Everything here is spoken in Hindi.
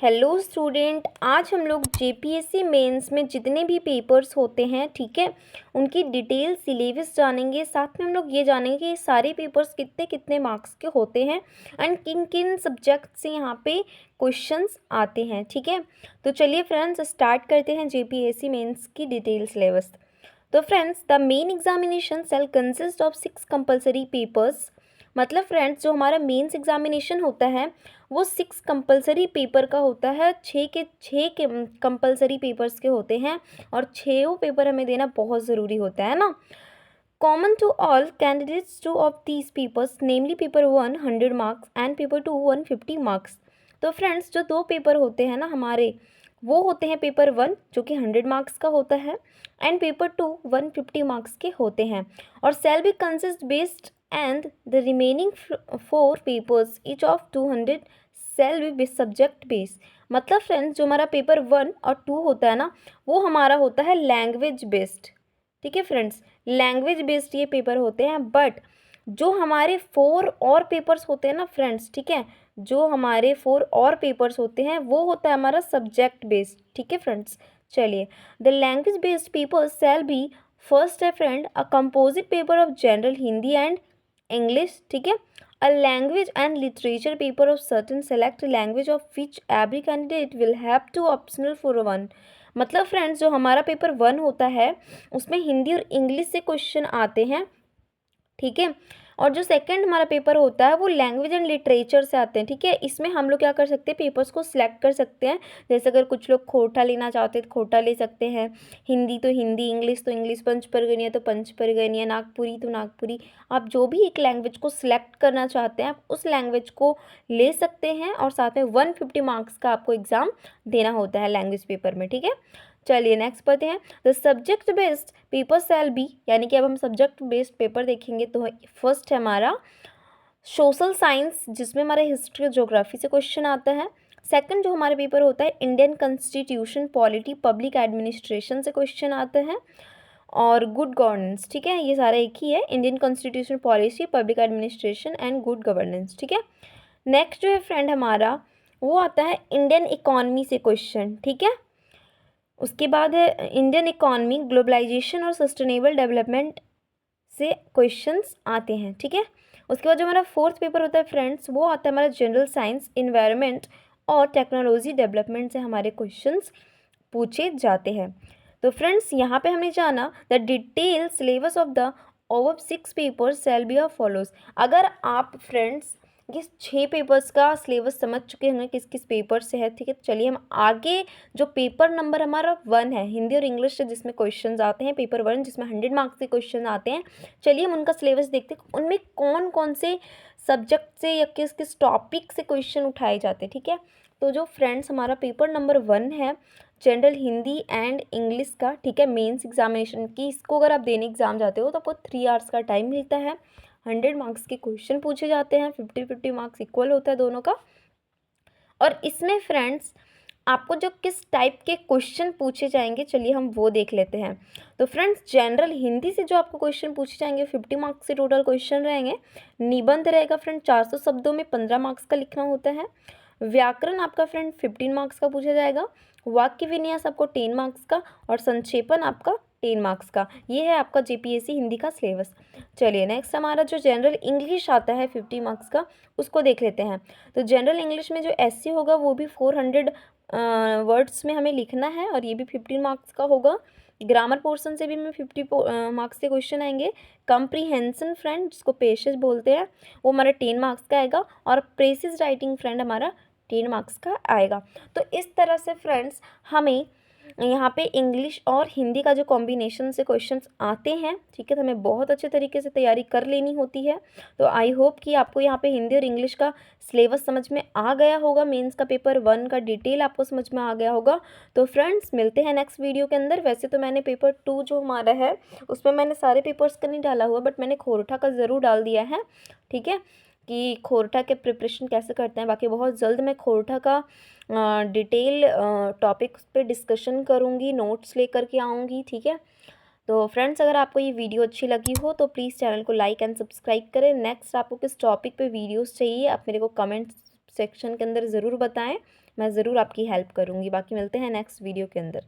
हेलो स्टूडेंट, आज हम लोग जेपीएससी मेंस में जितने भी पेपर्स होते हैं, ठीक है, उनकी डिटेल सिलेबस जानेंगे। साथ में हम लोग ये जानेंगे कि ये सारे पेपर्स कितने कितने मार्क्स के होते हैं एंड किन किन सब्जेक्ट से यहाँ पे क्वेश्चंस आते हैं। ठीक है, तो चलिए फ्रेंड्स स्टार्ट करते हैं जेपीएससी मेंस की डिटेल सिलेबस। तो friends, the main examination cell consist of 6 compulsory papers. मतलब फ्रेंड्स, जो हमारा मेंस एग्जामिनेशन होता है वो 6 कंपलसरी पेपर का होता है। 6 के कंपलसरी पेपर्स के होते हैं और 6 पेपर हमें देना बहुत ज़रूरी होता है ना। Common to all candidates two of these papers namely paper 1 100 marks and paper 2 150 marks. तो फ्रेंड्स, जो 2 पेपर होते हैं ना हमारे, वो होते हैं पेपर 1 जो कि 100 मार्क्स का होता है एंड पेपर 2 150 मार्क्स के होते हैं। और shall be consist based and the remaining 4 papers each of 200 shall be based subject base. मतलब फ्रेंड्स, जो हमारा पेपर 1 और 2 होता है ना, वो हमारा होता है लैंग्वेज बेस्ड। ठीक है फ्रेंड्स, लैंग्वेज बेस्ड ये पेपर होते हैं। बट जो हमारे 4 और पेपर्स होते हैं ना फ्रेंड्स, ठीक है, जो हमारे 4 और पेपर्स होते हैं वो होता है हमारा सब्जेक्ट बेस्ड। ठीक है फ्रेंड्स, चलिए, the language based paper shall be first है friend a composite paper of general Hindi and English. ठीक है, a language and literature paper of certain select language of which every candidate will have to optional for one. मतलब फ्रेंड्स, जो हमारा पेपर 1 होता है उसमें हिंदी और इंग्लिश से क्वेश्चन आते हैं। ठीक है, और जो सेकंड हमारा पेपर होता है वो लैंग्वेज एंड लिटरेचर से आते हैं। ठीक है, इसमें हम लोग क्या कर सकते हैं, पेपर्स को सिलेक्ट कर सकते हैं। जैसे अगर कुछ लोग खोटा लेना चाहते हैं तो खोटा ले सकते हैं, हिंदी तो हिंदी, इंग्लिश तो इंग्लिश, पंच परगनिया तो पंच परगनिया, नागपुरी तो नागपुरी। आप जो भी एक लैंग्वेज को सिलेक्ट करना चाहते हैं आप उस लैंग्वेज को ले सकते हैं। और साथ में 150 मार्क्स का आपको एग्ज़ाम देना होता है लैंग्वेज पेपर में। ठीक है, चलिए नेक्स्ट पढ़ते हैं। The subject based paper shall B, यानी कि अब हम सब्जेक्ट बेस्ड पेपर देखेंगे। तो फर्स्ट है हमारा सोशल साइंस, जिसमें हमारे हिस्ट्री और ज्योग्राफी से क्वेश्चन आता है। सेकंड जो हमारे पेपर होता है Indian constitution, polity, public administration से क्वेश्चन आते हैं और गुड गवर्नेंस। ठीक है, ये सारा एक ही है, Indian constitution, policy, public administration and good governance. ठीक है, नेक्स्ट जो है फ्रेंड हमारा वो आता है इंडियन इकॉनमी से क्वेश्चन। ठीक है, उसके बाद है इंडियन इकॉनमी, ग्लोबलाइजेशन और सस्टेनेबल डेवलपमेंट से क्वेश्चंस आते हैं। ठीक है, उसके बाद जो हमारा फोर्थ पेपर होता है फ्रेंड्स वो आता है हमारा जनरल साइंस, इन्वायरमेंट और टेक्नोलॉजी डेवलपमेंट से हमारे क्वेश्चंस पूछे जाते हैं। तो फ्रेंड्स, यहाँ पे हमने जाना the detail syllabus of the over 6 papers shall be of follows. अगर आप फ्रेंड्स ये 6 पेपर्स का सिलेबस समझ चुके होंगे किस किस पेपर से है। ठीक है, तो चलिए हम आगे जो पेपर नंबर हमारा 1 है हिंदी और इंग्लिश से, जिसमें क्वेश्चंस आते हैं, पेपर 1 जिसमें 100 मार्क्स के क्वेश्चन आते हैं, चलिए हम उनका सिलेबस देखते हैं उनमें कौन कौन से सब्जेक्ट से या किस किस टॉपिक से क्वेश्चन उठाए जाते हैं। ठीक है, तो जो फ्रेंड्स हमारा पेपर नंबर 1 है जनरल हिंदी एंड इंग्लिश का, ठीक है, मेंस एग्जामिनेशन की, इसको अगर आप देने एग्जाम जाते हो तो आपको 3 आवर्स का टाइम मिलता है। 100 मार्क्स के क्वेश्चन पूछे जाते हैं, 50-50 मार्क्स इक्वल होता है दोनों का। और इसमें फ्रेंड्स आपको जो किस टाइप के क्वेश्चन पूछे जाएंगे, चलिए हम वो देख लेते हैं। तो फ्रेंड्स, जनरल हिंदी से जो आपको क्वेश्चन पूछे जाएंगे 50 मार्क्स के टोटल क्वेश्चन रहेंगे। निबंध रहेगा फ्रेंड 400 शब्दों में 15 मार्क्स का लिखना होता है। व्याकरण आपका फ्रेंड 15 मार्क्स का पूछा जाएगा। वाक्य विन्यास आपको 10 मार्क्स का और संक्षेपण आपका 10 मार्क्स का। ये है आपका जेपीएससी हिंदी का सिलेबस। चलिए नेक्स्ट हमारा जो जनरल इंग्लिश आता है 50 मार्क्स का, उसको देख लेते हैं। तो जनरल इंग्लिश में जो एससी होगा वो भी 400 वर्ड्स में हमें लिखना है और ये भी 15 मार्क्स का होगा। ग्रामर पोर्शन से भी हमें 50 मार्क्स के क्वेश्चन आएंगे। कंप्रीहेंशन फ्रेंड, जिसको पेशेस बोलते हैं, वो हमारा 10 मार्क्स का आएगा। और प्रेसिज राइटिंग फ्रेंड हमारा 10 मार्क्स का आएगा। तो इस तरह से फ्रेंड्स हमें यहाँ पे इंग्लिश और हिंदी का जो कॉम्बिनेशन से क्वेश्चंस आते हैं, ठीक है, तो हमें बहुत अच्छे तरीके से तैयारी कर लेनी होती है। तो आई होप कि आपको यहाँ पे हिंदी और इंग्लिश का सिलेबस समझ में आ गया होगा, मेंस का पेपर 1 का डिटेल आपको समझ में आ गया होगा। तो फ्रेंड्स, मिलते हैं नेक्स्ट वीडियो के अंदर। वैसे तो मैंने पेपर 2 जो हमारा है उसमें मैंने सारे पेपर्स का नहीं डाला हुआ, बट मैंने खोरठा का ज़रूर डाल दिया है। ठीक है, कि खोरठा के प्रिपरेशन कैसे करते हैं। बाकी बहुत जल्द मैं खोरठा का डिटेल टॉपिक्स पे डिस्कशन करूँगी, नोट्स लेकर के आऊँगी। ठीक है, तो फ्रेंड्स, अगर आपको ये वीडियो अच्छी लगी हो तो प्लीज़ चैनल को लाइक एंड सब्सक्राइब करें। नेक्स्ट आपको किस टॉपिक पे वीडियोस चाहिए आप मेरे को कमेंट सेक्शन के अंदर ज़रूर बताएं। मैं ज़रूर आपकी हेल्प करूँगी। बाकी मिलते हैं नेक्स्ट वीडियो के अंदर।